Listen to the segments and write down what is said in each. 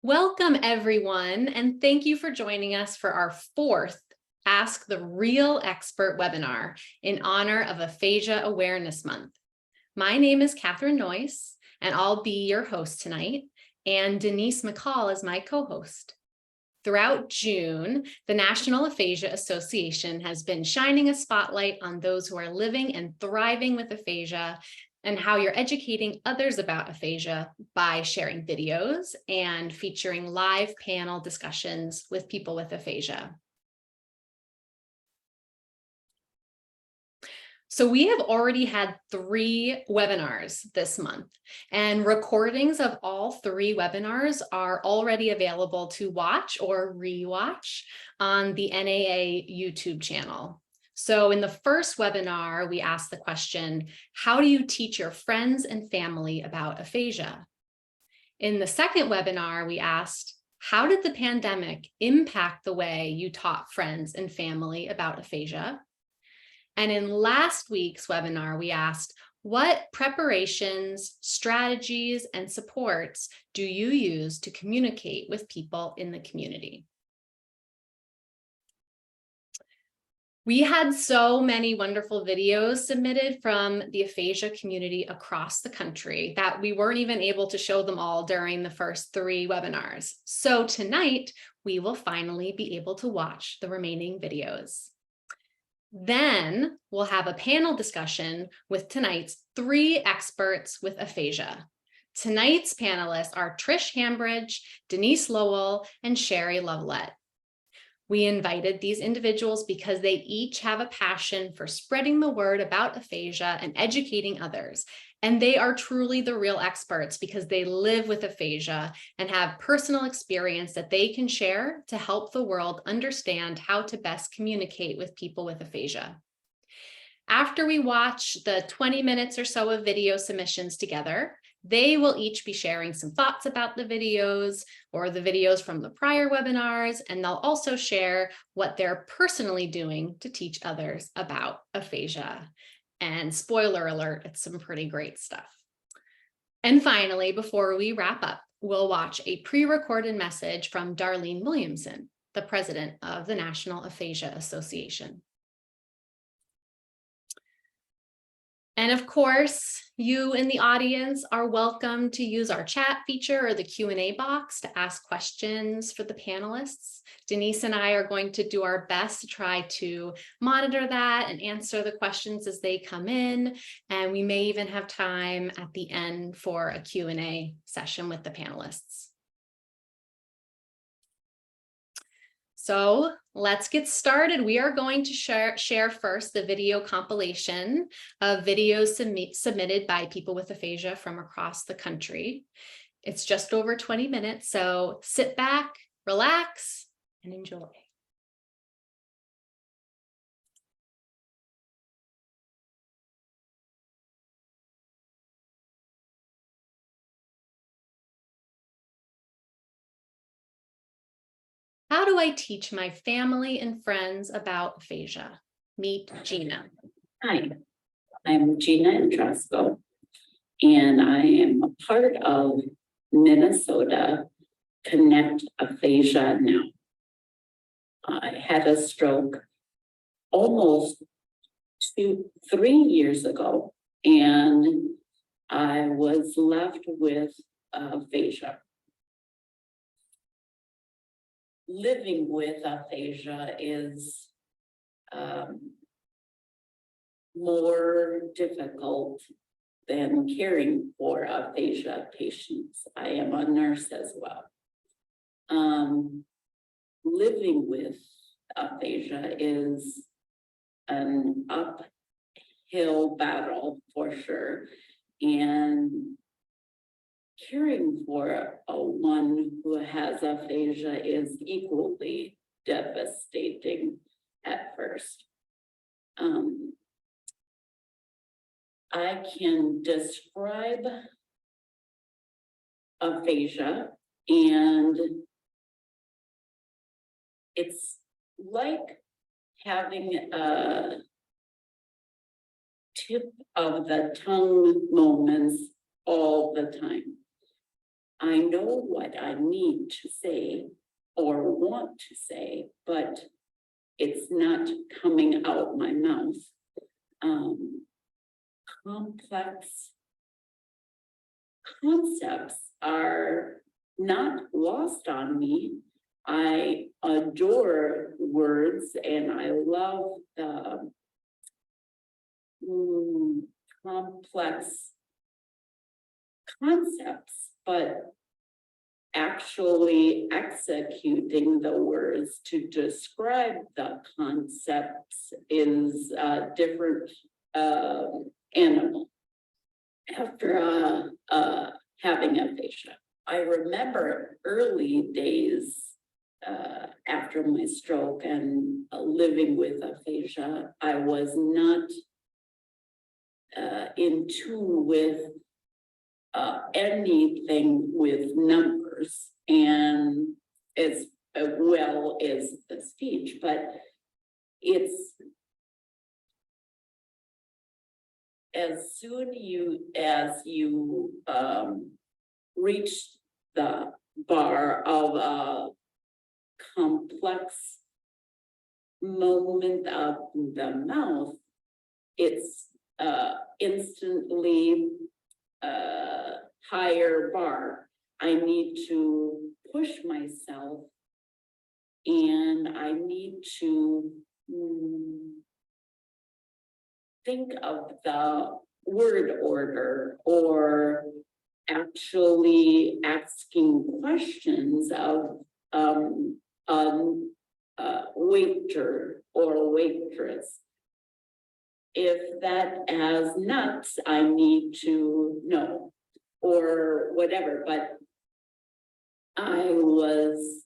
Welcome, everyone, and thank you for joining us for our fourth Ask the R.E.A.L Expert webinar in honor of Aphasia Awareness Month. My name is Catherine Noyce, and I'll be your host tonight, and Denise McCall is my co-host. Throughout June, the National Aphasia Association has been shining a spotlight on those who are living and thriving with aphasia and how you're educating others about aphasia by sharing videos and featuring live panel discussions with people with aphasia. So we have already had 3 webinars this month, and recordings of all 3 webinars are already available to watch or rewatch on the NAA YouTube channel. So in the first webinar, we asked the question, how do you teach your friends and family about aphasia? In the second webinar, we asked, how did the pandemic impact the way you taught friends and family about aphasia? And in last week's webinar, we asked, what preparations, strategies, and supports do you use to communicate with people in the community? We had so many wonderful videos submitted from the aphasia community across the country that we weren't even able to show them all during the first 3 webinars. So tonight, we will finally be able to watch the remaining videos. Then we'll have a panel discussion with tonight's 3 experts with aphasia. Tonight's panelists are Trish Hambridge, Denise Lowell, and Sherry Lovellette. We invited these individuals because they each have a passion for spreading the word about aphasia and educating others. And they are truly the real experts because they live with aphasia and have personal experience that they can share to help the world understand how to best communicate with people with aphasia. After we watch the 20 minutes or so of video submissions together, they will each be sharing some thoughts about the videos or the videos from the prior webinars, and they'll also share what they're personally doing to teach others about aphasia. And spoiler alert, it's some pretty great stuff. And finally, before we wrap up, we'll watch a pre-recorded message from Darlene Williamson, the president of the National Aphasia Association. And of course, you in the audience are welcome to use our chat feature or the Q&A box to ask questions for the panelists. Denise and I are going to do our best to try to monitor that and answer the questions as they come in. And we may even have time at the end for a Q&A session with the panelists. So let's get started. We are going to share first the video compilation of videos submitted by people with aphasia from across the country. It's just over 20 minutes, so sit back, relax, and enjoy. How do I teach my family and friends about aphasia? Meet Gina. Hi, I'm Gina Androsco, and I am a part of Minnesota Connect Aphasia Now. I had a stroke almost 3 years ago, and I was left with aphasia. Living with aphasia is more difficult than caring for aphasia patients. I am a nurse as well. Living with aphasia is an uphill battle for sure, and caring for one who has aphasia is equally devastating at first. I can describe aphasia, and it's like having a tip of the tongue moments all the time. I know what I need to say or want to say, but it's not coming out my mouth. Complex concepts are not lost on me. I adore words and I love the complex concepts, but actually executing the words to describe the concepts is a different animal. After having aphasia, I remember early days after my stroke and living with aphasia, I was not in tune with anything with numbers and as well as the speech, but it's as soon as you reach the bar of a complex moment of the mouth, it's instantly higher bar. I need to push myself and I need to think of the word order or actually asking questions of waiter or waitress. If that has nuts, I need to know or whatever, but I was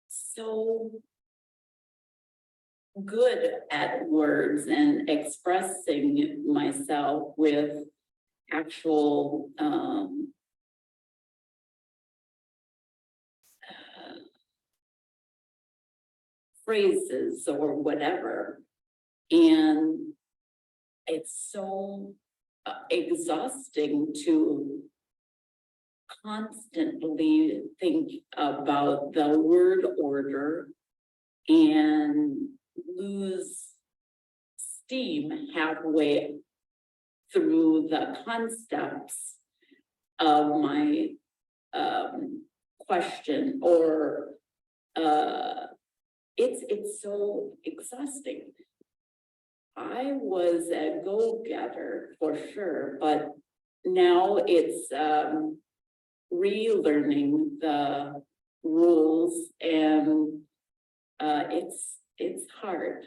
so good at words and expressing myself with actual phrases or whatever. And it's so exhausting to constantly think about the word order and lose steam halfway through the concepts of my question or it's so exhausting. I was a go-getter for sure, but now it's relearning the rules and it's hard.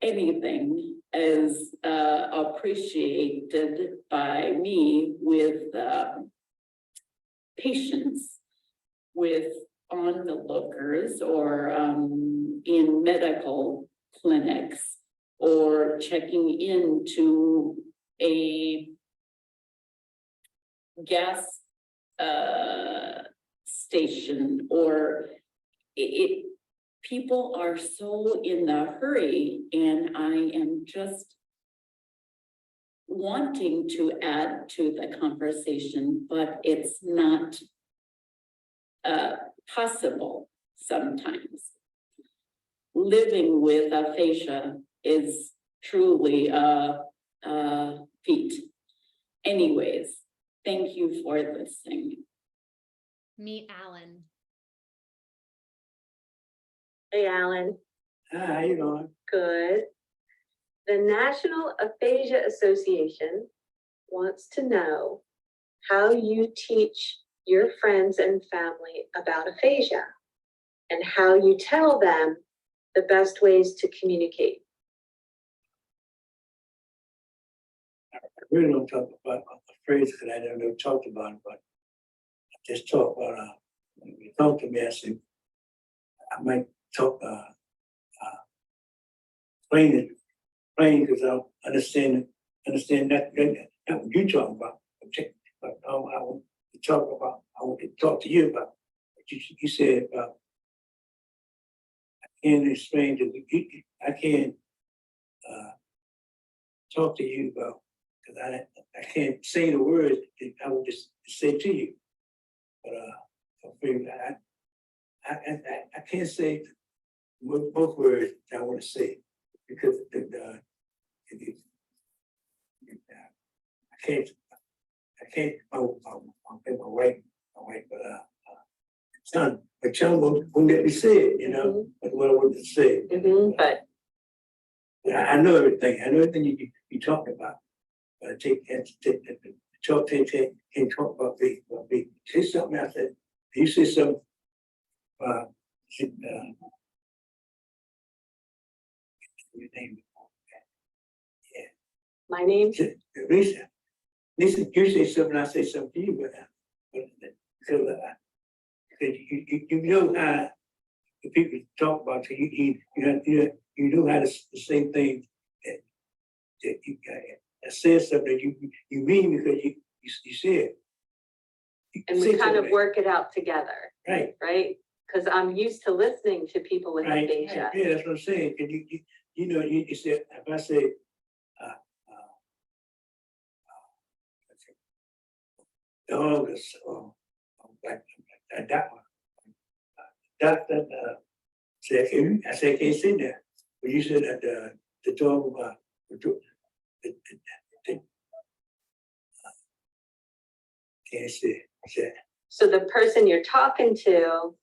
Anything is appreciated by me with patience, with onlookers or in medical clinics or checking into a gas station or people are so in the hurry and I am just wanting to add to the conversation, but it's not possible sometimes. Living with aphasia is truly a feat. Anyways, thank you for listening. Meet Alan. Hey, Alan. Hi, how you doing? Good. The National Aphasia Association wants to know how you teach your friends and family about aphasia and how you tell them the best ways to communicate. I really don't talk about the phrase because I never talked about it, but I just talk about when you talk to me, I say I might talk plain because I don't understand that what you talk about. But I want to talk about. I want to talk to you about what you said about. I can't explain to you. I can't talk to you about Cause I can't say the words that I would just say to you. But, I feel I can't say both words I want to say because I can't, my wife, but, my tongue won't let me say it, you know, but what I want to say. But I know everything. I know everything you talk about. But I can't talk about me. Say something else. You say something. Your name. Yeah. my name, Lisa, you say something, I say something to you, but because you know how the people talk about you, you know how to say things that you said something that you mean because you said. and we kind of work it out together, Right. right? Because I'm used to listening to people with Right. aphasia. Yeah, that's what I'm saying. And you know, you said, if I say, August, like that one. That I said, I can't say that. But you said that the dog about can't say. So the person you're talking to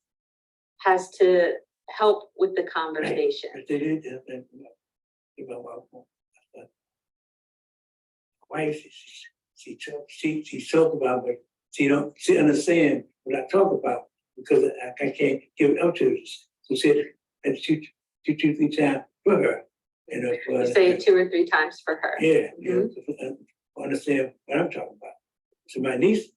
has to help with the conversation. But they did my wife, she talk about, but she understand what I talk about because I can't give it up to her. So said and two, 3 times for her. You know, You say it 2 or 3 times for her. yeah, understand what I'm talking about. So my niece,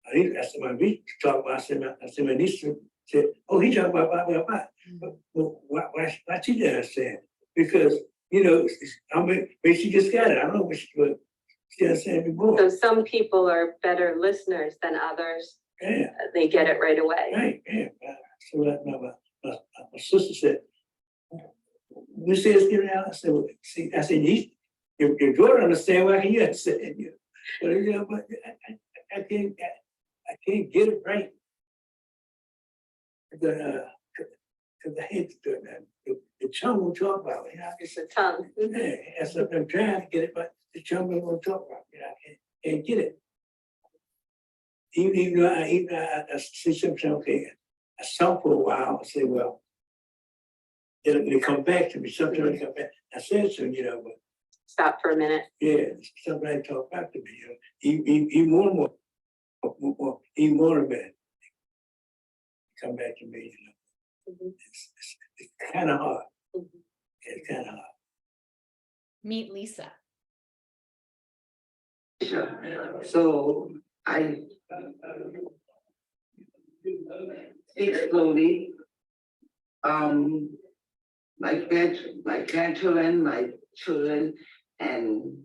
I said my niece talk about. I said my niece said, "Oh, he talking about blah blah blah." But why she didn't understand? Because maybe she just got it. I don't know what she understand before. So some people are better listeners than others. Yeah. They get it right away. Right. Yeah. So my sister said, "We say it's getting out." I said, "Well, see," I said, "Your daughter understand. Why can you understand?" But I can't get it right. Because I hate the chum will talk about it. It's a tongue. Yeah, that's what I'm trying to get it, but the chum won't talk about it. I can't get it. Even though I say something, okay, I stop for a while and say, well, it'll come back to me. Sometimes it'll come back. I said so, but Stop for a minute. yeah, somebody talk back to me, even more even more a minute. Come back to me, It's kind of hard. It's kind of hard. Meet Lisa. So I speak slowly. My grandchildren, my children, and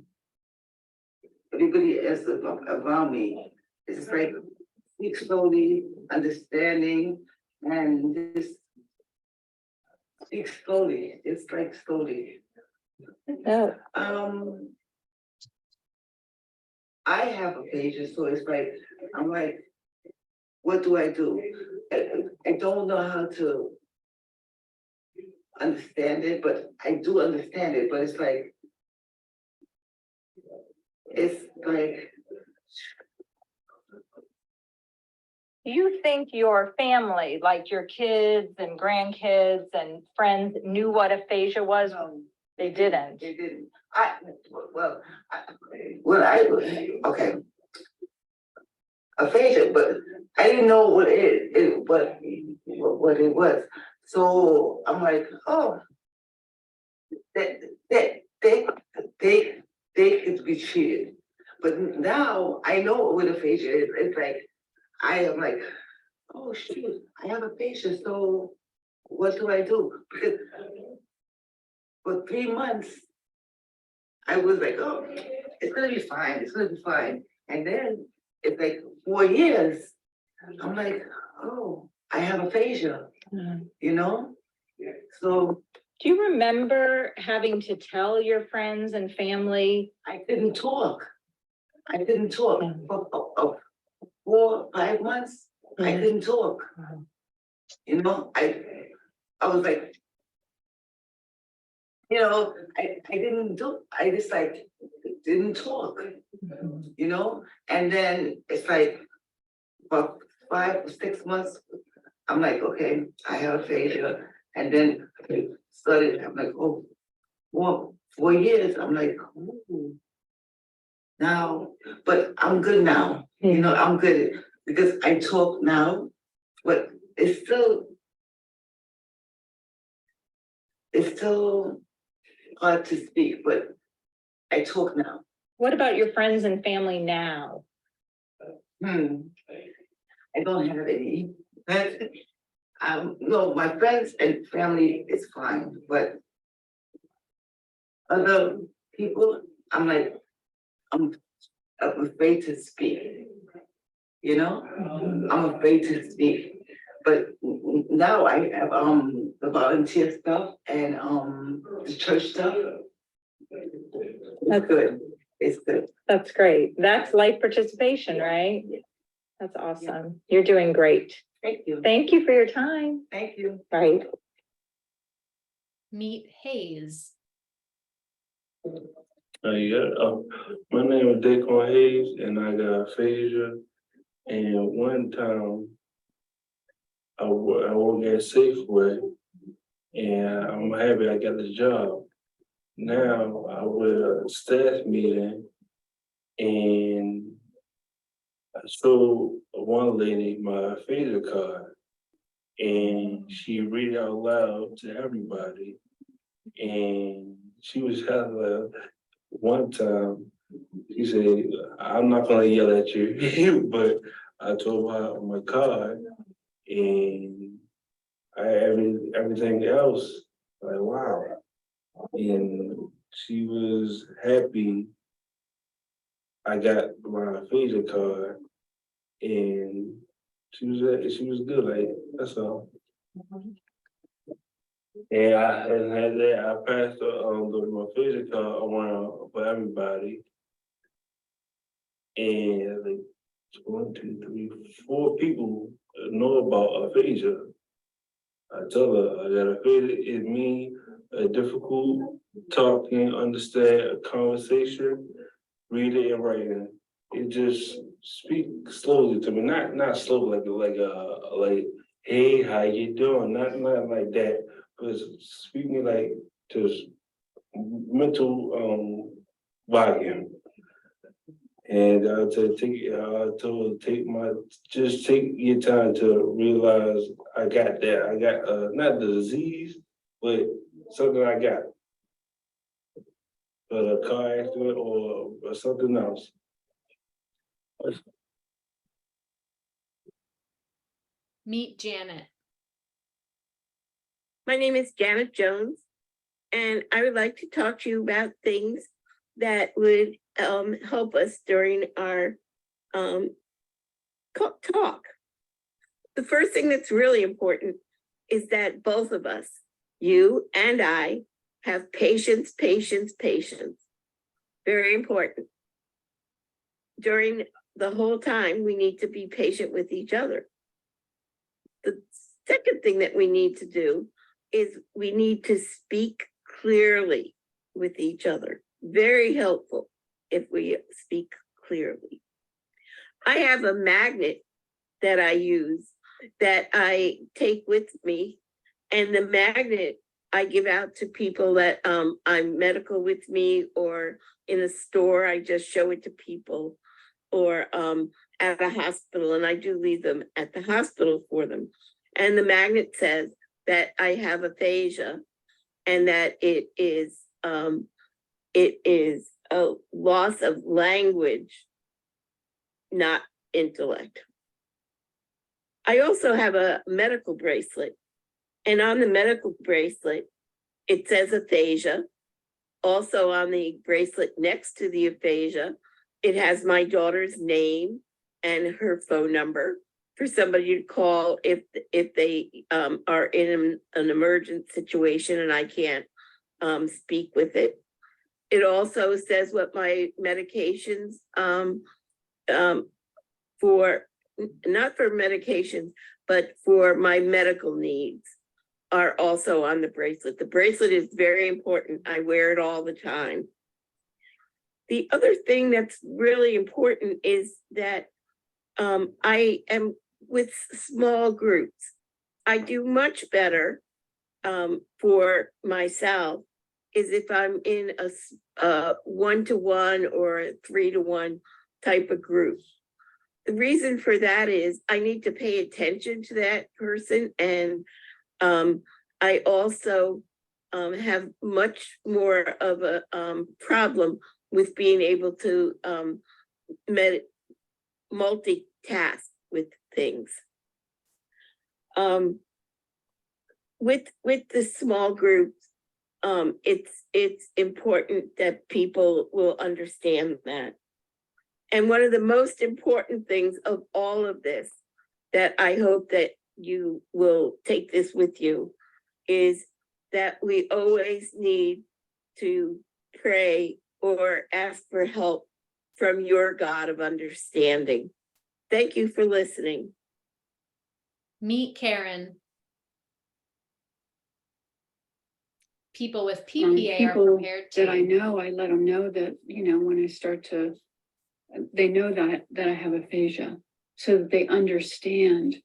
everybody else around me is like speak slowly, understanding, and just speak slowly. It's like slowly. I have aphasia, so it's like I'm like, what do I do? I don't know how to understand it, but I do understand it. But it's like Do you think your family, like your kids and grandkids and friends, knew what aphasia was? They didn't. They didn't. Okay. Aphasia, but I didn't know what it was. So I'm like, oh, they could be treated. But now I know what aphasia is. It's like I am like, oh shoot, I have aphasia. So what do I do? Because for 3 months, I was like, oh, it's gonna be fine. It's gonna be fine. And then it's like 4 years. I'm like, oh, I have aphasia. So Do you remember having to tell your friends and family? I couldn't talk. I couldn't talk for 4, 5 months. I couldn't talk. You know, I was like, you know, I just like didn't talk, you know? And then it's like about 5 or 6 months, I'm like, okay, I have aphasia. And then I started, I'm like, oh, 4 years, I'm like, ooh. Now, but I'm good now, you know, I'm good because I talk now, but it's still hard to speak, but I talk now. What about your friends and family now? I don't have any. No, my friends and family is fine, but other people, I'm afraid to speak. You know, I'm afraid to speak. But now I have the volunteer stuff and the church stuff. That's good. It's good. That's great. That's life participation, right? That's awesome. You're doing great. Thank you. Thank you for your time. Thank you. Right. Meet Hayes. My name is Daquan Hayes, and I got aphasia. And one time, I work at Safeway, and I'm happy I got the job. Now I was at a staff meeting, and I showed one lady my aphasia card, and she read it out loud to everybody, and she was having one time. She said, "I'm not gonna yell at you," but I told her my card, and everything else, like wow. And she was happy I got my aphasia card, and she was good, like that's all. And I passed my aphasia card around for everybody. And like 1, 2, 3, 4 people know about aphasia. I tell her that aphasia is me, a difficult talking, understand a conversation, reading and writing. It just speak slowly to me, not slowly like hey, how you doing? Not like that, but speak me like just mental volume. And I told her take your time to realize I got that. I got not the disease, but something I got. But a car accident or something else. Meet Janet. My name is Janet Jones, and I would like to talk to you about things that would help us during our talk. The first thing that's really important is that both of us, you and I, have patience, patience, patience. Very important. During the whole time, we need to be patient with each other. The second thing that we need to do is we need to speak clearly with each other. Very helpful if we speak clearly. I have a magnet that I use that I take with me, and the magnet I give out to people that I'm medical with me, or in a store, I just show it to people, or at a hospital, and I do leave them at the hospital for them. And the magnet says that I have aphasia, and that it is a loss of language, not intellect. I also have a medical bracelet, and on the medical bracelet, it says aphasia. Also on the bracelet next to the aphasia, it has my daughter's name and her phone number for somebody to call if they are in an emergent situation and I can't speak with it. It also says what my medications, for, not for medications, but for my medical needs are also on the bracelet. The bracelet is very important. I wear it all the time. The other thing that's really important is that I am with small groups. I do much better for myself is if I'm in a 1-to-1 or a 3-to-1 type of group. The reason for that is I need to pay attention to that person, and I also have much more of a problem with being able to multitask with things. With the small groups, it's important that people will understand that. And one of the most important things of all of this that I hope that you will take this with you is that we always need to pray or ask for help from your God of understanding. Thank you for listening. Meet Karen. People with PPA are people prepared that I to. know, I let them know that, you know, when I start to, they know that I have aphasia, so that they understand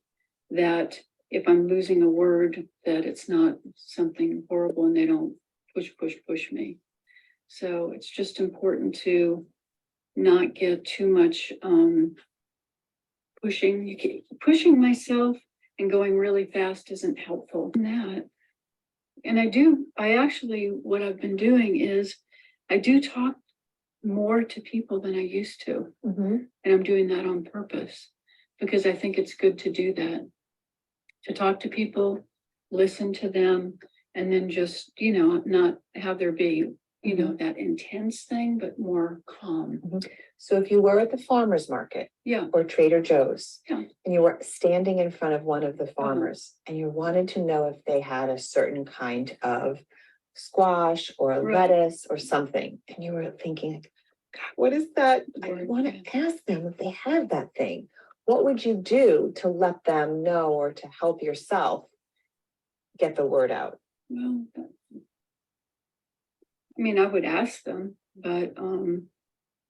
that if I'm losing a word, that it's not something horrible, and they don't push me. So it's just important to not get too much pushing myself and going really fast isn't helpful in that. And I actually, what I've been doing is I do talk more to people than I used to. And I'm doing that on purpose because I think it's good to do that. To talk to people, listen to them, and then just, you know, not have there be, you know, that intense thing, but more calm. So if you were at the farmer's market Yeah. or Trader Joe's, Yeah. and you were standing in front of one of the farmers and you wanted to know if they had a certain kind of squash or a Right. lettuce or something, and you were thinking, God, what is that? I Right, want yeah. to ask them if they have that thing. What would you do to let them know or to help yourself get the word out? Well, I mean, I would ask them, but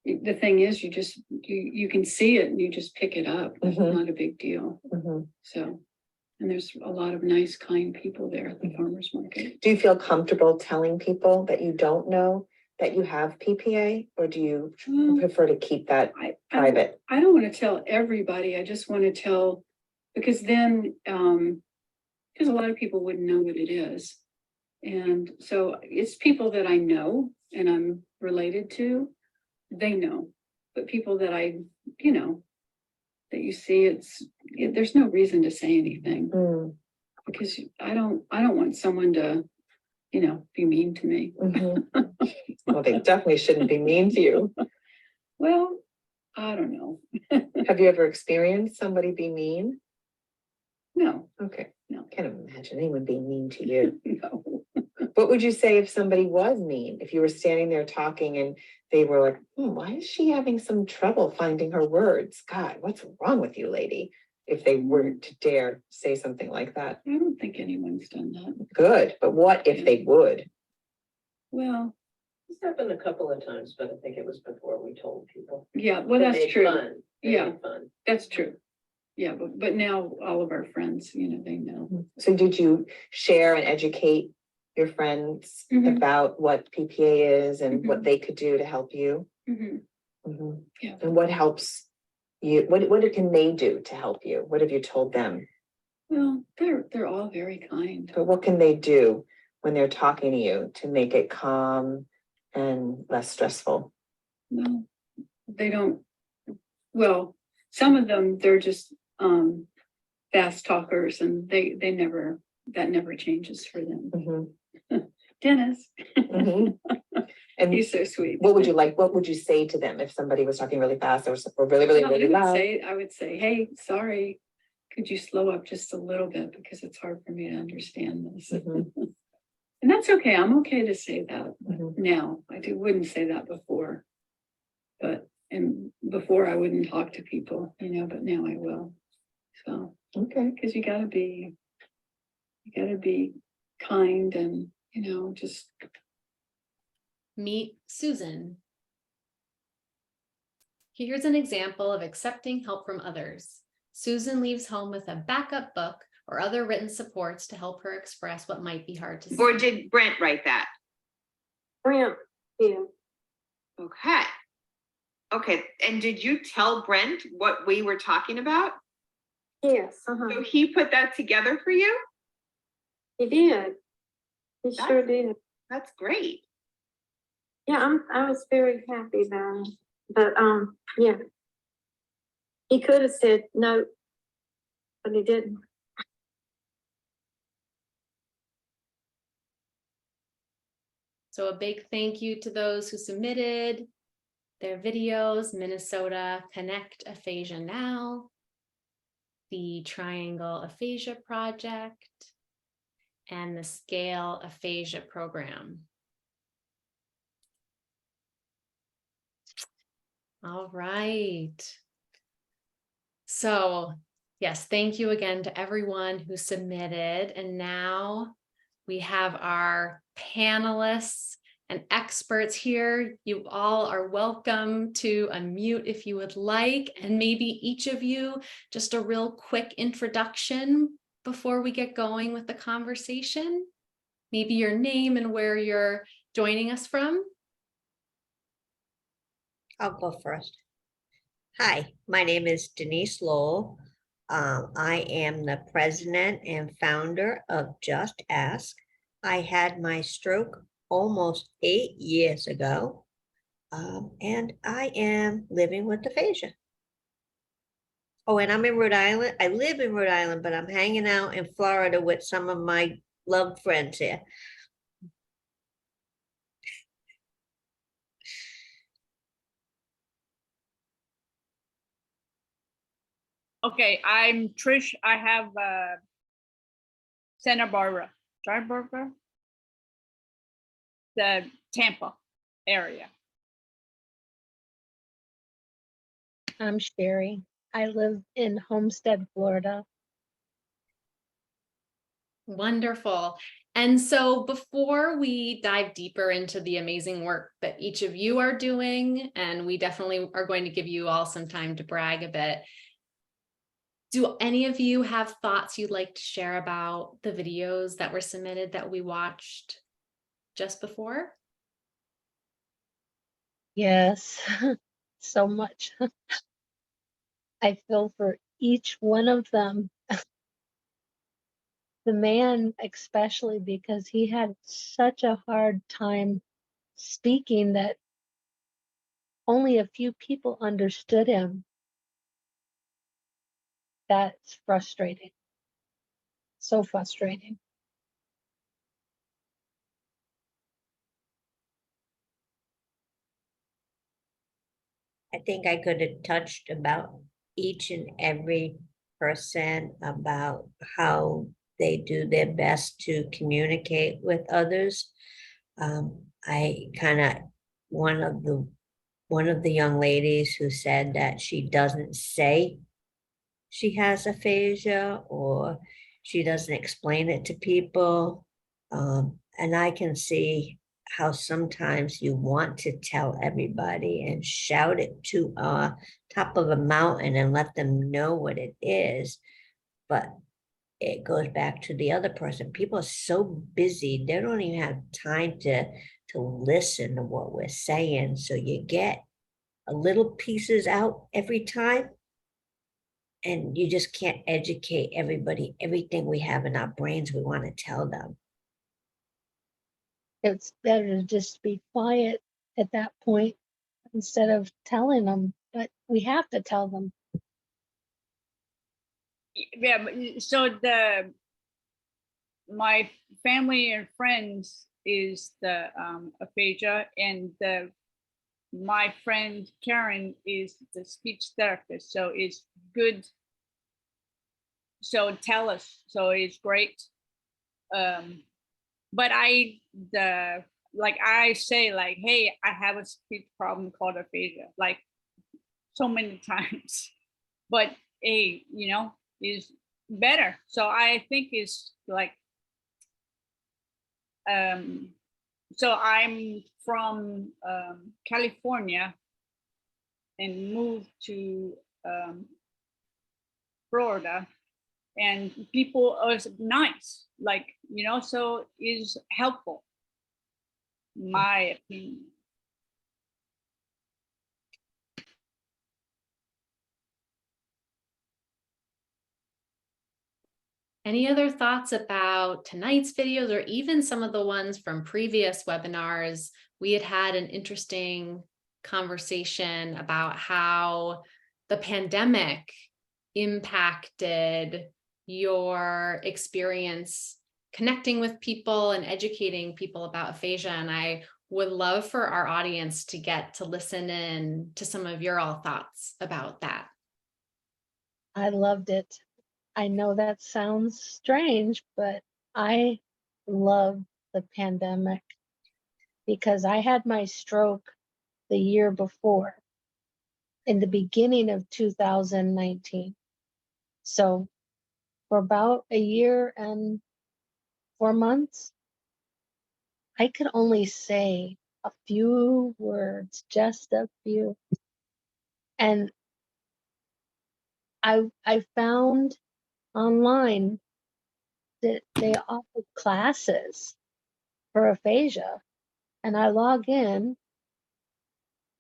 the thing is, you can see it and you just pick it up. It's not a big deal. So, and there's a lot of nice, kind people there at the farmer's market. Do you feel comfortable telling people that you don't know that you have PPA, or do you prefer to keep that private? I don't want to tell everybody. I just want to tell, because then, because a lot of people wouldn't know what it is. And so it's people that I know and I'm related to, they know. But people that I, you know, that you see, there's no reason to say anything. Because I don't want someone to, you know, be mean to me. Well, they definitely shouldn't be mean to you. Well, I don't know. Have you ever experienced somebody be mean? No. Okay. No. Can't imagine anyone being mean to you. No. What would you say if somebody was mean? If you were standing there talking and they were like, why is she having some trouble finding her words? God, what's wrong with you, lady? If they were to dare say something like that. I don't think anyone's done that. Good, but what if they would? Well, It's happened a couple of times, but I think it was before we told people. yeah, well, They that's made true. fun. They Yeah. made fun. That's true. Yeah, but now all of our friends, you know, they know. So did you share and educate your friends about what PPA is and what they could do to help you? Yeah. And what helps you? What can they do to help you? What have you told them? Well, they're all very kind. But what can they do when they're talking to you to make it calm and less stressful? No, they don't. Well, some of them, they're just fast talkers, and that never changes for them. Dennis. And he's so sweet. what would you say to them if somebody was talking really fast or really loud? I would say, hey, sorry, could you slow up just a little bit, because it's hard for me to understand this. And that's okay. I'm okay to say that Mhm. now. Wouldn't say that before. And before I wouldn't talk to people, but now I will. So, Okay. because you gotta be kind and, just. Meet Susan. Here's an example of accepting help from others. Susan leaves home with a backup book or other written supports to help her express what might be hard to say. Or did Brent write that? Brent, yeah. Okay. Okay, and did you tell Brent what we were talking about? Yes, So he put that together for you? he did. He sure did. That's great. Yeah, I was very happy about it. But yeah. He could have said no, but he didn't. So a big thank you to those who submitted their videos: Minnesota Connect Aphasia Now, the Triangle Aphasia Project, and the Scale Aphasia Program. All right. So yes, thank you again to everyone who submitted. And now we have our panelists and experts here. You all are welcome to unmute if you would like, and maybe each of you, just a real quick introduction before we get going with the conversation. Maybe your name and where you're joining us from. I'll go first. Hi, my name is Denise Lowell. I am the president and founder of Just Ask. I had my stroke almost 8 years ago, and I am living with aphasia. Oh, and I'm in Rhode Island. I live in Rhode Island, but I'm hanging out in Florida with some of my loved friends here. Okay, I'm Trish. I have Santa Barbara, the Tampa area. I'm Sherry. I live in Homestead, Florida. Wonderful. And so before we dive deeper into the amazing work that each of you are doing, and we definitely are going to give you all some time to brag a bit, do any of you have thoughts you'd like to share about the videos that were submitted that we watched just before? Yes, so much. I feel for each one of them. The man, especially, because he had such a hard time speaking that only a few people understood him. That's frustrating. So frustrating. I think I could have touched about each and every person about how they do their best to communicate with others. I kind of, one of the young ladies who said that she doesn't say she has aphasia, or she doesn't explain it to people. And I can see how sometimes you want to tell everybody and shout it to top of a mountain and let them know what it is. But it goes back to the other person. People are so busy, they don't even have time to listen to what we're saying. So you get a little pieces out every time, and you just can't educate everybody. Everything we have in our brains, we want to tell them. It's better to just be quiet at that point instead of telling them, but we have to tell them. Yeah, so my family and friends is the aphasia, and my friend Karen is the speech therapist. So it's good. So tell us. So it's great. but like I say, like, hey, I have a speech problem called aphasia, like so many times, but hey, is better. So I think it's like, so I'm from California and moved to Florida, and people are nice, like, so is helpful, my opinion. Any other thoughts about tonight's videos or even some of the ones from previous webinars? We had an interesting conversation about how the pandemic impacted your experience connecting with people and educating people about aphasia. And I would love for our audience to get to listen in to some of your all thoughts about that. I loved it. I know that sounds strange, but I love the pandemic because I had my stroke the year before, in the beginning of 2019. So for about a year and 4 months, I could only say a few words, just a few. And I found online that they offer classes for aphasia, and I log in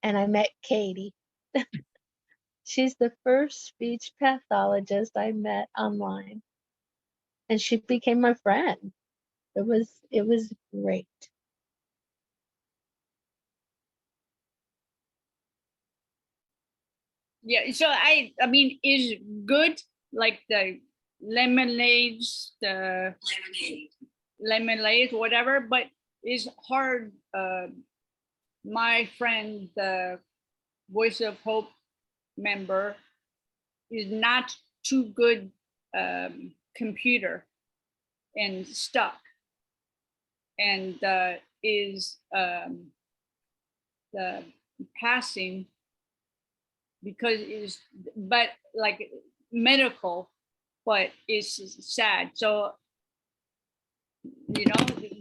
and I met Katie. She's the first speech pathologist I met online, and she became my friend. It was great. Yeah, so I mean, is good, like the lemonades, the lemonade, whatever, but it's hard. My friend, the Voice of Hope member, is not too good computer and stuck, and is the passing because it's, but like medical, but it's sad. So,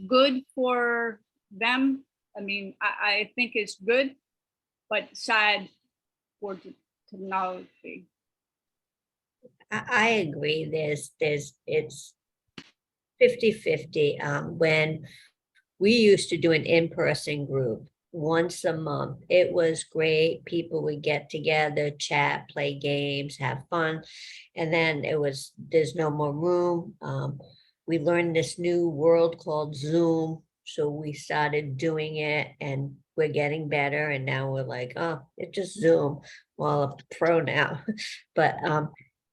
good for them. I mean, I think it's good, but sad for the technology. I agree. It's 50-50. When we used to do an in-person group once a month, it was great. People would get together, chat, play games, have fun. And then there's no more room. We learned this new world called Zoom. So we started doing it and we're getting better. And now we're like, oh, it's just Zoom. Well, I'm a pro now. But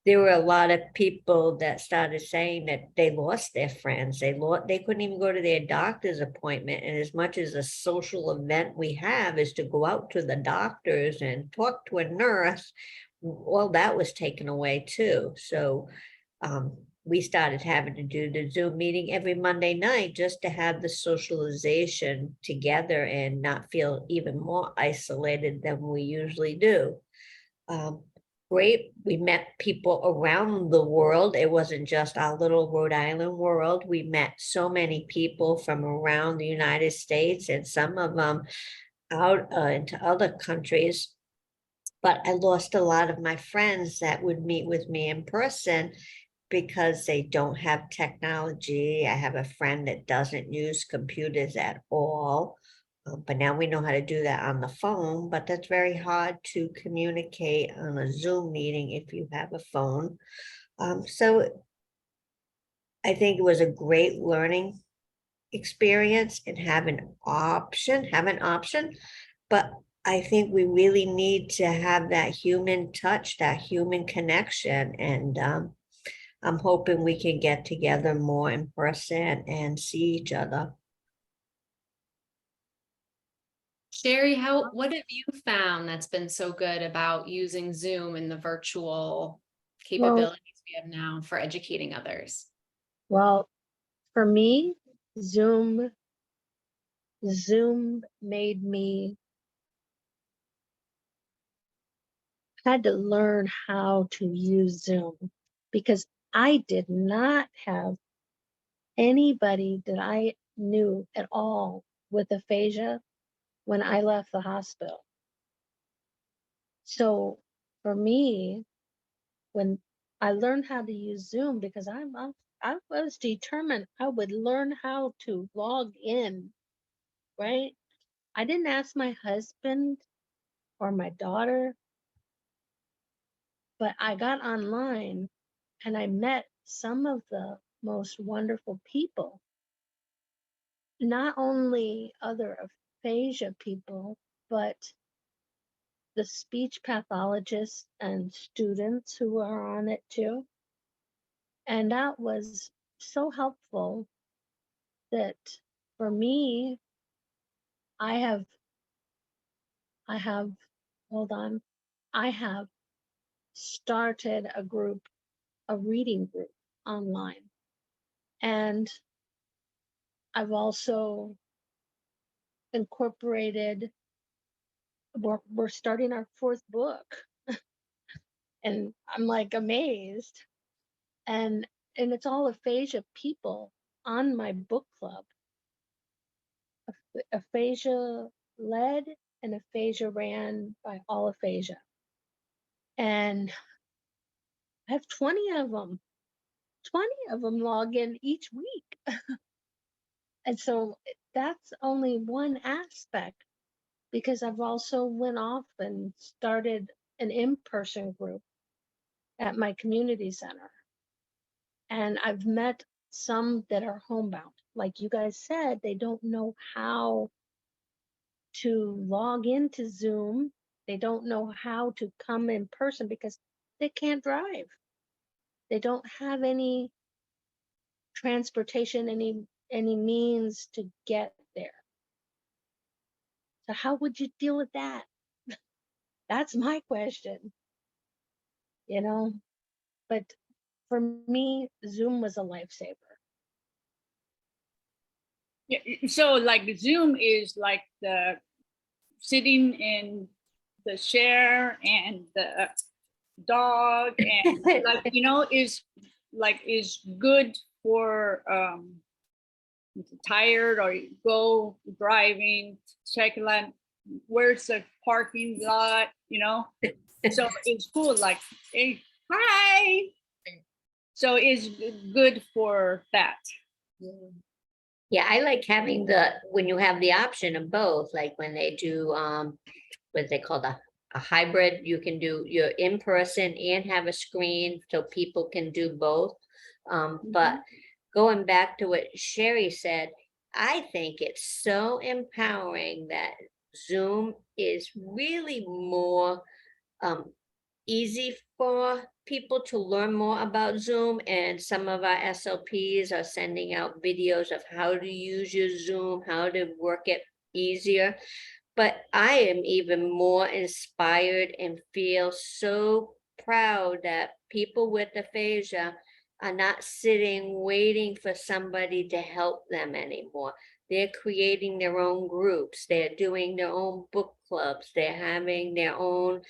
there were a lot of people that started saying that they lost their friends. They couldn't even go to their doctor's appointment. And as much as a social event we have is to go out to the doctors and talk to a nurse, well, that was taken away too. So we started having to do the Zoom meeting every Monday night just to have the socialization together and not feel even more isolated than we usually do. Great. We met people around the world. It wasn't just our little Rhode Island world. We met so many people from around the United States and some of them out into other countries. But I lost a lot of my friends that would meet with me in person because they don't have technology. I have a friend that doesn't use computers at all. But now we know how to do that on the phone, but that's very hard to communicate on a Zoom meeting if you have a phone. So I think it was a great learning experience and have an option, but I think we really need to have that human touch, that human connection. And I'm hoping we can get together more in person and see each other. Sherry, what have you found that's been so good about using Zoom and the virtual capabilities we have now for educating others? Well, for me, Zoom made me had to learn how to use Zoom because I did not have anybody that I knew at all with aphasia when I left the hospital. So for me, when I learned how to use Zoom, because I was determined I would learn how to log in, right? I didn't ask my husband or my daughter, but I got online and I met some of the most wonderful people. Not only other aphasia people, but the speech pathologists and students who are on it too. And that was so helpful that for me, I have, hold on, I have started a reading group online. And I've also incorporated, we're starting our 4th book. And I'm like amazed. And it's all aphasia people on my book club. Aphasia led and aphasia ran by all aphasia. And I have 20 of them. 20 of them log in each week. And so that's only one aspect, because I've also went off and started an in-person group at my community center. And I've met some that are homebound. Like you guys said, they don't know how to log into Zoom. They don't know how to come in person because they can't drive. They don't have any transportation, any means to get there. So how would you deal with that? That's my question, you know? But for me, Zoom was a lifesaver. Yeah, so like Zoom is like the sitting in the chair and the dog and like, you know, is good for tired or you go driving, check like where's the parking lot, you know? So it's cool, like, hey, hi. So it's good for that. Yeah, I like having when you have the option of both, like when they do, what they call a hybrid, you can do your in-person and have a screen so people can do both. But going back to what Sherry said, I think it's so empowering that Zoom is really more easy for people to learn more about Zoom, and some of our SLPs are sending out videos of how to use your Zoom, how to work it easier. But I am even more inspired and feel so proud that people with aphasia are not sitting waiting for somebody to help them anymore. They're creating their own groups. They're doing their own book clubs. They're having their own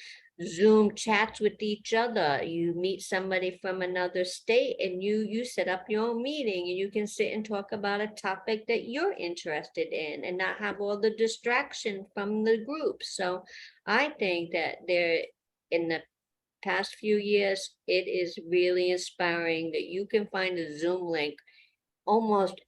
Zoom chats with each other. You meet somebody from another state and you set up your own meeting and you can sit and talk about a topic that you're interested in and not have all the distraction from the group. So I think that in the past few years, it is really inspiring that you can find a Zoom link almost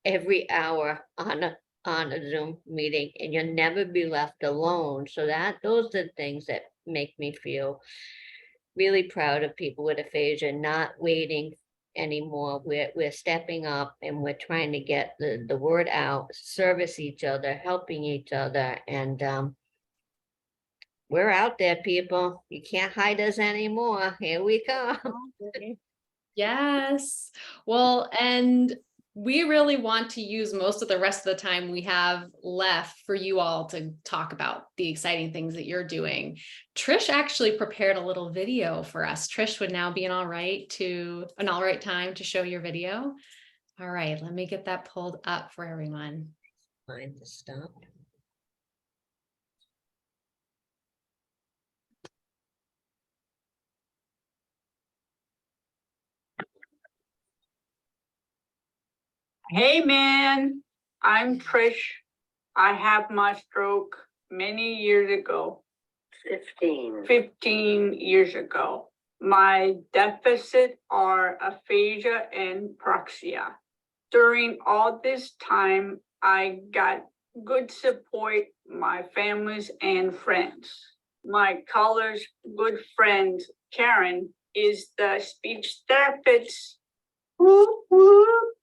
every hour on a Zoom meeting and you'll never be left alone. So those are the things that make me feel really proud of people with aphasia, not waiting anymore. We're stepping up and we're trying to get the word out, service each other, helping each other. And we're out there, people. You can't hide us anymore. Here we come. Yes. Well, and we really want to use most of the rest of the time we have left for you all to talk about the exciting things that you're doing. Trish actually prepared a little video for us. Trish, would now be an all right time to show your video? All right, let me get that pulled up for everyone. Find the stuff. Hey man, I'm Trish. I had my stroke many years ago. 15 years ago. My deficit are aphasia and praxia. During all this time, I got good support, my families and friends. My college good friend, Karen, is the speech therapist. Whoop, whoop.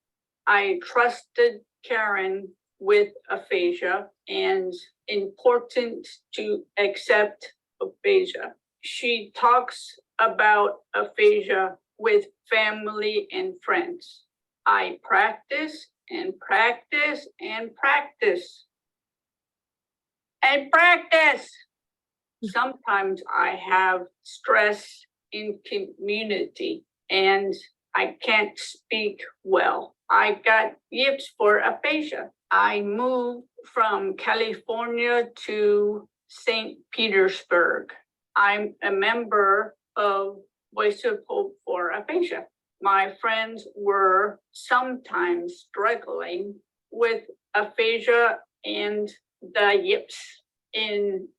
I trusted Karen with aphasia and important to accept aphasia. She talks about aphasia with family and friends. I practice and practice and practice and practice. Sometimes I have stress in community and I can't speak well. I got yips for aphasia. I moved from California to St. Petersburg. I'm a member of Voice of Hope for Aphasia. My friends were sometimes struggling with aphasia and the yips in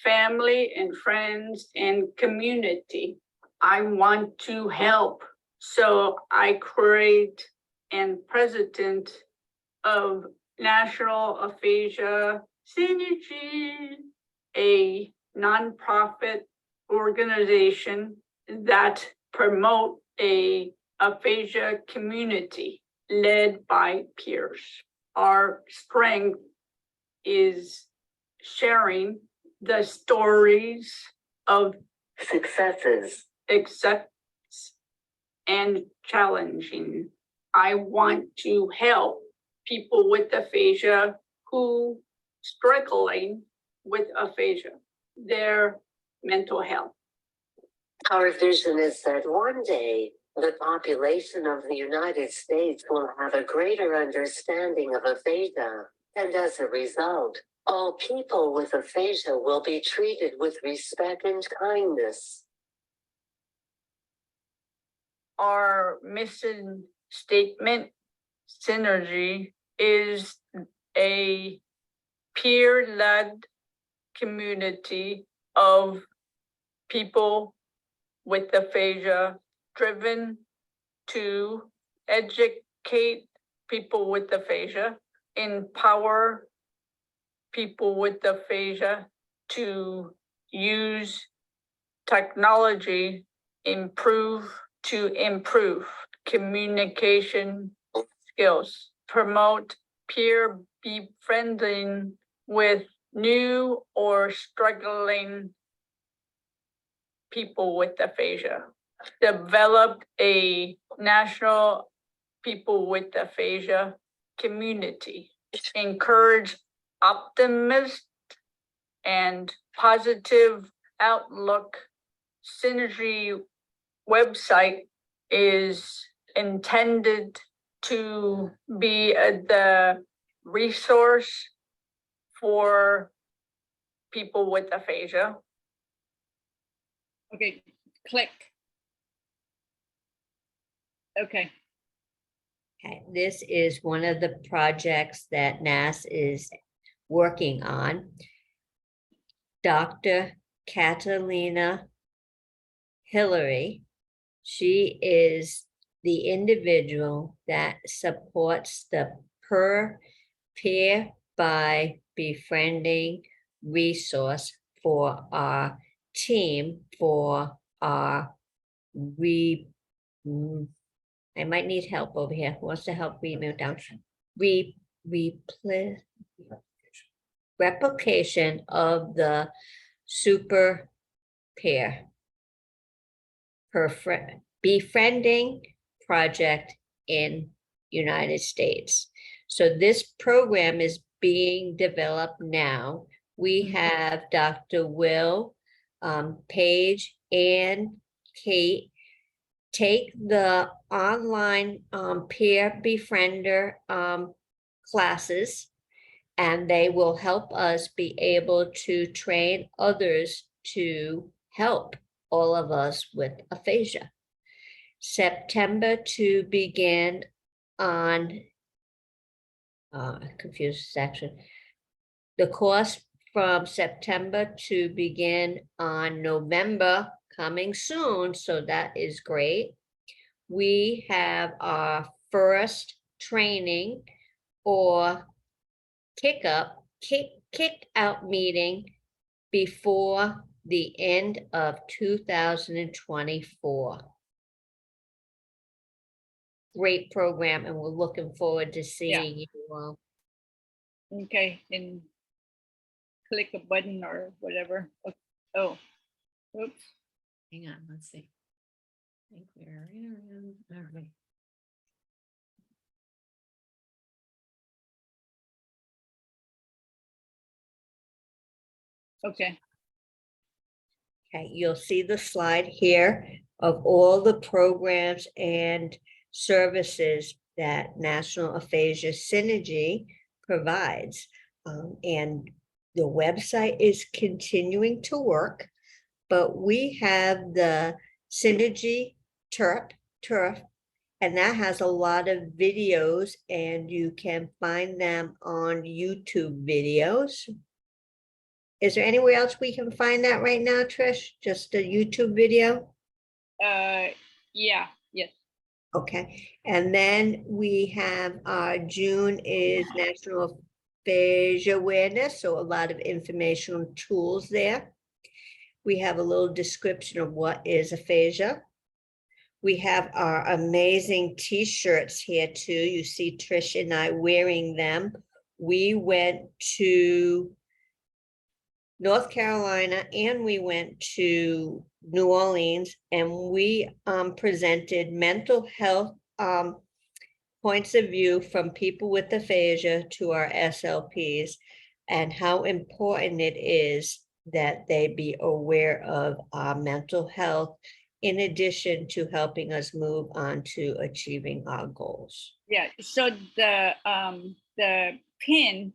family and friends and community. I want to help. So I create and president of National Aphasia Synergy, a nonprofit organization that promote a aphasia community led by peers. Our strength is sharing the stories of successes, accepts and challenging. I want to help people with aphasia who struggling with aphasia, their mental health. Our vision is that one day the population of the United States will have a greater understanding of aphasia, and as a result, all people with aphasia will be treated with respect and kindness. Our mission statement, Synergy, is a peer-led community of people with aphasia driven to educate people with aphasia, empower people with aphasia to use technology, improve communication skills, promote peer befriending with new or struggling people with aphasia, developed a national people with aphasia community, encourage optimism and positive outlook. Synergy website is intended to be the resource for people with aphasia. Okay, click. Okay. Okay, this is one of the projects that NAS is working on. Dr. Catalina Hillary, she is the individual that supports the peer by befriending resource for our team for our I might need help over here. Who wants to help read me down? Replication of the super peer befriending project in United States. So this program is being developed now. We have Dr. Will, Paige, and Kate take the online peer befriender classes, and they will help us be able to train others to help all of us with aphasia. September to begin on confused section. The course from September to begin on November, coming soon, so that is great. We have our first training or kick out meeting before the end of 2024. Great program, and we're looking forward to seeing you all. Okay, and click a button or whatever. Oh, oops. Hang on, let's see. I think we're right around, all right. Okay. Okay, you'll see the slide here of all the programs and services that National Aphasia Synergy provides. And the website is continuing to work, but we have the Synergy turf, and that has a lot of videos, and you can find them on YouTube videos. Is there anywhere else we can find that right now, Trish? Just a YouTube video? Yeah, yes. Okay, and then we have June is National Aphasia Awareness, so a lot of informational tools there. We have a little description of what is aphasia. We have our amazing t-shirts here too. You see Trish and I wearing them. We went to North Carolina and we went to New Orleans, and we presented mental health points of view from people with aphasia to our SLPs, and how important it is that they be aware of our mental health in addition to helping us move on to achieving our goals. Yeah, so the pin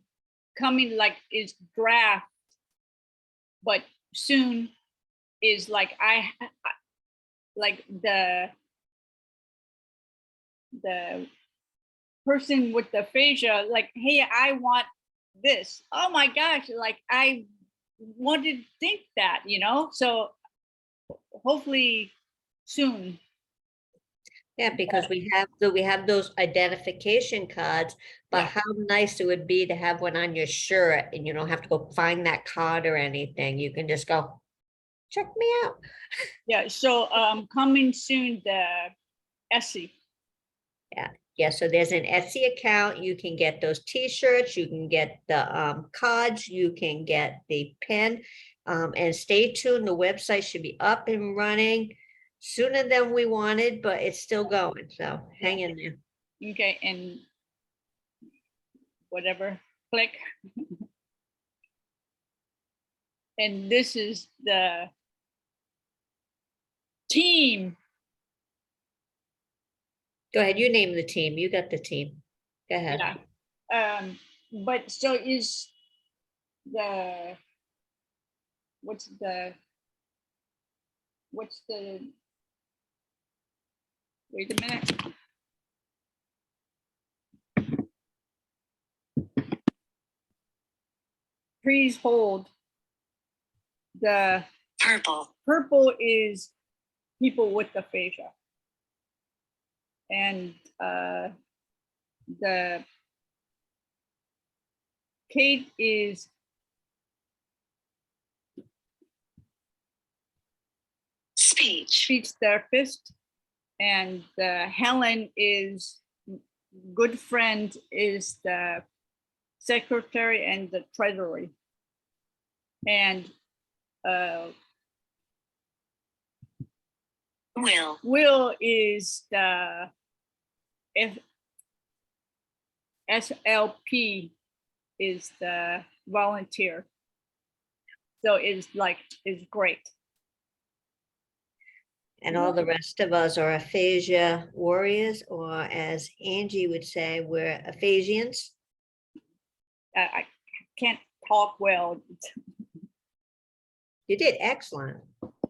coming like is draft, but soon is like like the person with the aphasia, like, hey, I want this. Oh my gosh, like I wanted to think that, you know, so hopefully soon. Yeah, because we have those identification cards, but how nice it would be to have one on your shirt and you don't have to go find that card or anything. You can just go, check me out. Yeah, so coming soon, the Etsy. Yeah, so there's an Etsy account. You can get those t-shirts, you can get the cards, you can get the pen, and stay tuned. The website should be up and running sooner than we wanted, but it's still going, so hang in there. Okay, and whatever, click. And this is the team. Go ahead, you name the team. You got the team. Go ahead. Yeah. But so is the what's the wait a minute. Please hold. The purple is people with aphasia. And the Kate is speech therapist, and Helen is good friend, is the secretary and the treasury, and Will is the SLP, is the volunteer. So it's great. And all the rest of us are aphasia warriors, or as Angie would say, we're aphasians. I can't talk well. You did excellent.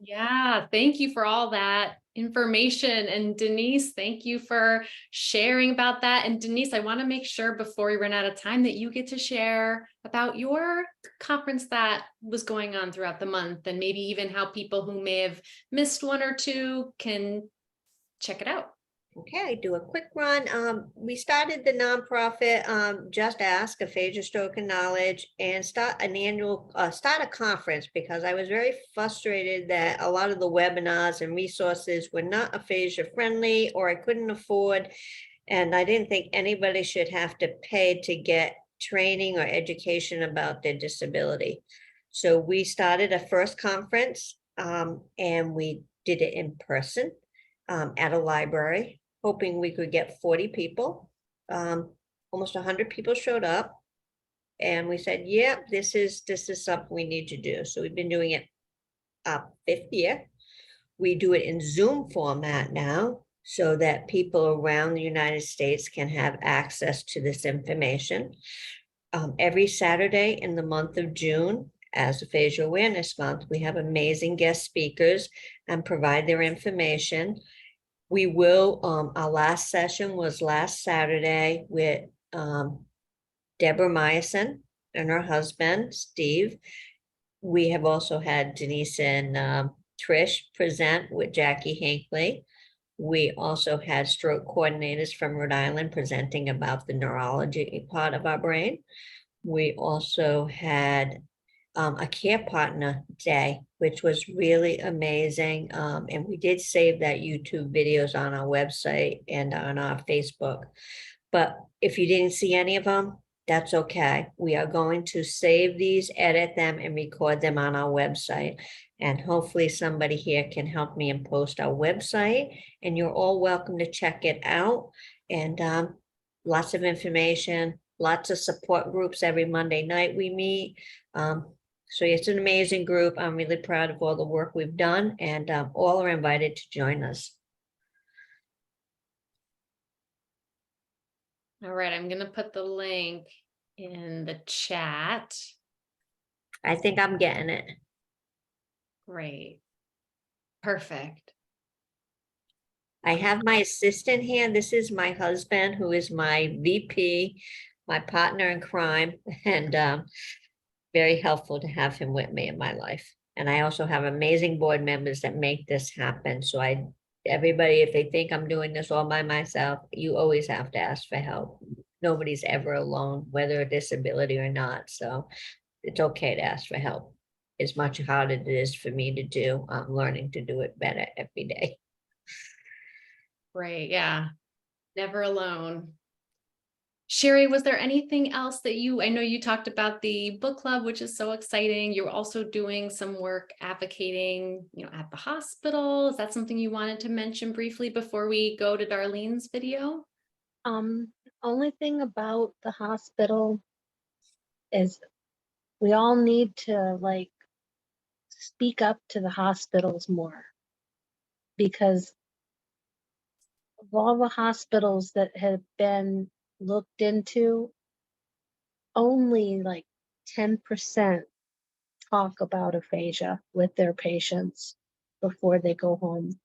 Yeah, thank you for all that information. And Denise, thank you for sharing about that. And Denise, I want to make sure before we run out of time that you get to share about your conference that was going on throughout the month, and maybe even how people who may have missed one or two can check it out. Okay, do a quick run. We started the nonprofit, Just Ask, Aphasia, Stroke and Knowledge, and start a conference, because I was very frustrated that a lot of the webinars and resources were not aphasia friendly, or I couldn't afford. And I didn't think anybody should have to pay to get training or education about their disability. So we started a first conference, and we did it in person at a library, hoping we could get 40 people. Almost 100 people showed up, and we said, yeah, this is something we need to do. So we've been doing it 5th year. We do it in Zoom format now, so that people around the United States can have access to this information. Every Saturday in the month of June, as Aphasia Awareness Month, we have amazing guest speakers and provide their information. We will, our last session was last Saturday with Deborah Meyerson and her husband, Steve. We have also had Denise and Trish present with Jackie Hinckley. We also had stroke coordinators from Rhode Island presenting about the neurology part of our brain. We also had a care partner day, which was really amazing. And we did save that YouTube videos on our website and on our Facebook. But if you didn't see any of them, that's okay. We are going to save these, edit them, and record them on our website. And hopefully somebody here can help me and post our website. And you're all welcome to check it out. And lots of information, lots of support groups every Monday night we meet. So it's an amazing group. I'm really proud of all the work we've done, and all are invited to join us. All right, I'm going to put the link in the chat. I think I'm getting it. Great. Perfect. I have my assistant here. This is my husband, who is my VP, my partner in crime, and very helpful to have him with me in my life. And I also have amazing board members that make this happen. So everybody, if they think I'm doing this all by myself, you always have to ask for help. Nobody's ever alone, whether a disability or not. So it's okay to ask for help. As much harder it is for me to do, I'm learning to do it better every day. Great. Yeah. Never alone. Sherry, was there anything else that I know you talked about the book club, which is so exciting. You're also doing some work advocating, at the hospital. Is that something you wanted to mention briefly before we go to Darlene's video? Only thing about the hospital is we all need to speak up to the hospitals more, because of all the hospitals that have been looked into, only 10% talk about aphasia with their patients before they go home,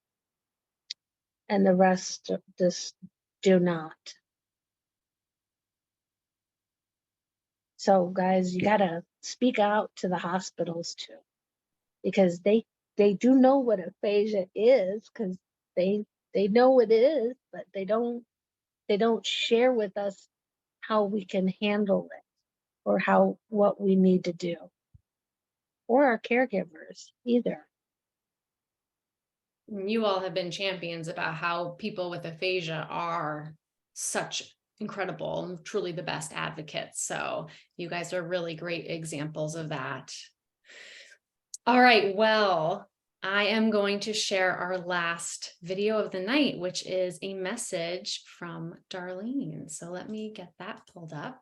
and the rest just do not. So guys, you gotta speak out to the hospitals too, because they do know what aphasia is, because they know it is, but they don't share with us how we can handle it, or what we need to do, or our caregivers either. You all have been champions about how people with aphasia are such incredible, truly the best advocates. So you guys are really great examples of that. All right, well, I am going to share our last video of the night, which is a message from Darlene. So let me get that pulled up.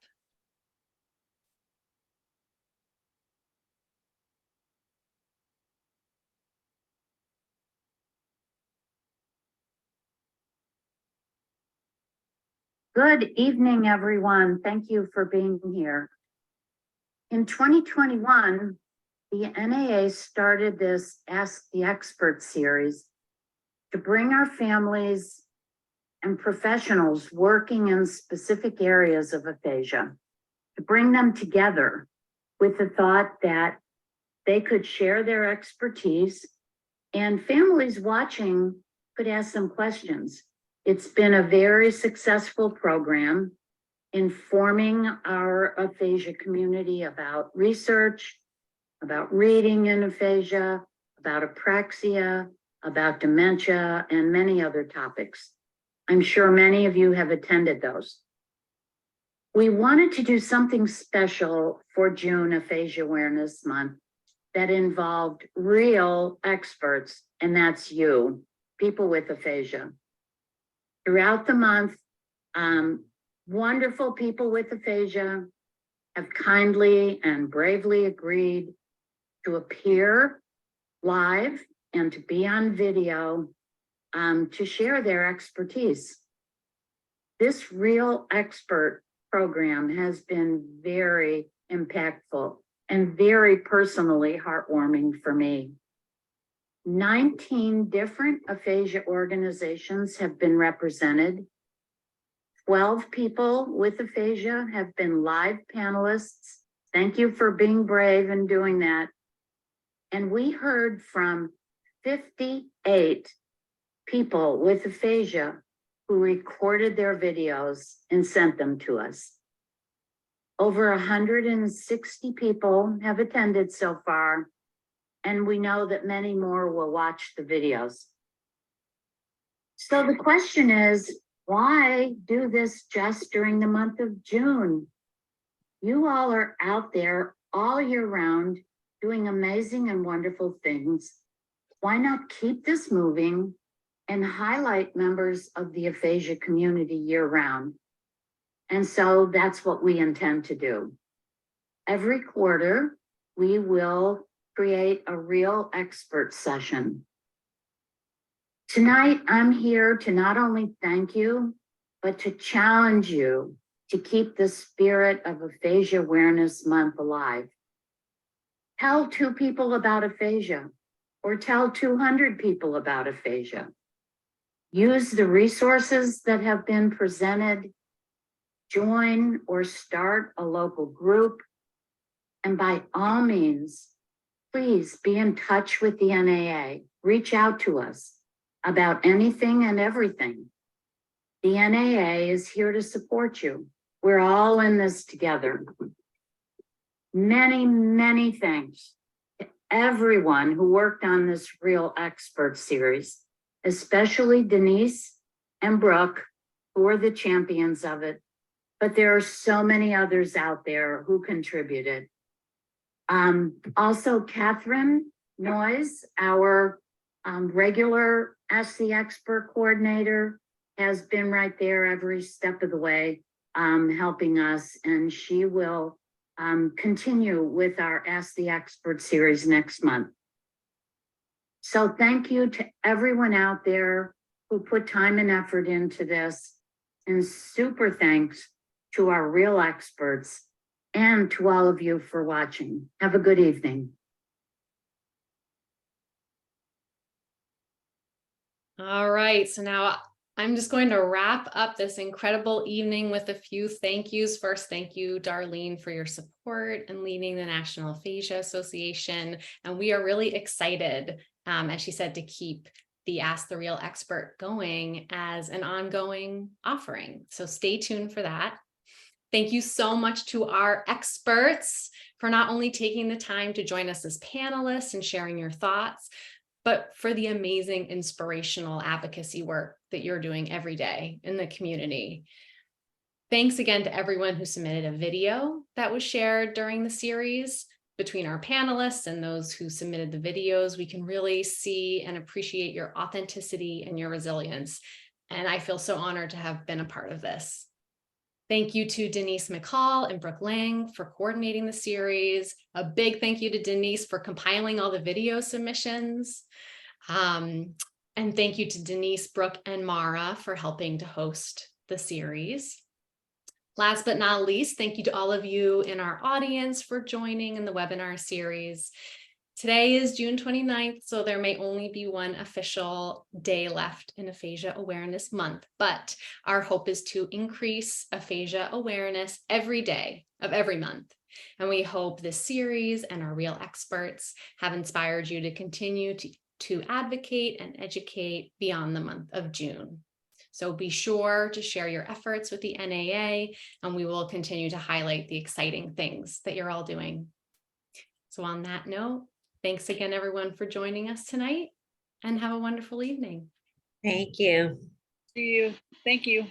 Good evening, everyone. Thank you for being here. In 2021, the NAA started this Ask the Expert series to bring our families and professionals working in specific areas of aphasia, to bring them together with the thought that they could share their expertise and families watching could ask some questions. It's been a very successful program informing our aphasia community about research, about reading in aphasia, about apraxia, about dementia, and many other topics. I'm sure many of you have attended those. We wanted to do something special for June Aphasia Awareness Month that involved real experts, and that's you, people with aphasia. Throughout the month, wonderful people with aphasia have kindly and bravely agreed to appear live and to be on video to share their expertise. This Real Expert program has been very impactful and very personally heartwarming for me. 19 different aphasia organizations have been represented. 12 people with aphasia have been live panelists. Thank you for being brave and doing that. And we heard from 58 people with aphasia who recorded their videos and sent them to us. Over 160 people have attended so far, and we know that many more will watch the videos. So the question is, why do this just during the month of June? You all are out there all year round doing amazing and wonderful things. Why not keep this moving and highlight members of the aphasia community year round? And so that's what we intend to do. Every quarter, we will create a Real Expert session. Tonight, I'm here to not only thank you, but to challenge you to keep the spirit of Aphasia Awareness Month alive. Tell 2 people about aphasia, or tell 200 people about aphasia. Use the resources that have been presented, join or start a local group, and by all means, please be in touch with the NAA. Reach out to us about anything and everything. The NAA is here to support you. We're all in this together. Many, many thanks to everyone who worked on this Real Expert series, especially Denise and Brooke, who are the champions of it. But there are so many others out there who contributed. Also, Catherine Noyes, our regular Ask the Expert coordinator, has been right there every step of the way, helping us, and she will continue with our Ask the Expert series next month. So thank you to everyone out there who put time and effort into this, and super thanks to our real experts and to all of you for watching. Have a good evening. All right, so now I'm just going to wrap up this incredible evening with a few thank yous. First, thank you, Darlene, for your support and leading the National Aphasia Association. And we are really excited, as she said, to keep the Ask the R.E.A.L Expert going as an ongoing offering. So stay tuned for that. Thank you so much to our experts for not only taking the time to join us as panelists and sharing your thoughts, but for the amazing inspirational advocacy work that you're doing every day in the community. Thanks again to everyone who submitted a video that was shared during the series. Between our panelists and those who submitted the videos, we can really see and appreciate your authenticity and your resilience. And I feel so honored to have been a part of this. Thank you to Denise McCall and Brooke Lang for coordinating the series. A big thank you to Denise for compiling all the video submissions. And thank you to Denise, Brooke, and Mara for helping to host the series. Last but not least, thank you to all of you in our audience for joining in the webinar series. Today is June 29th, so there may only be one official day left in Aphasia Awareness Month, but our hope is to increase aphasia awareness every day of every month. And we hope this series and our real experts have inspired you to continue to advocate and educate beyond the month of June. So be sure to share your efforts with the NAA, and we will continue to highlight the exciting things that you're all doing. So on that note, thanks again, everyone, for joining us tonight, and have a wonderful evening. Thank you. See you. Thank you.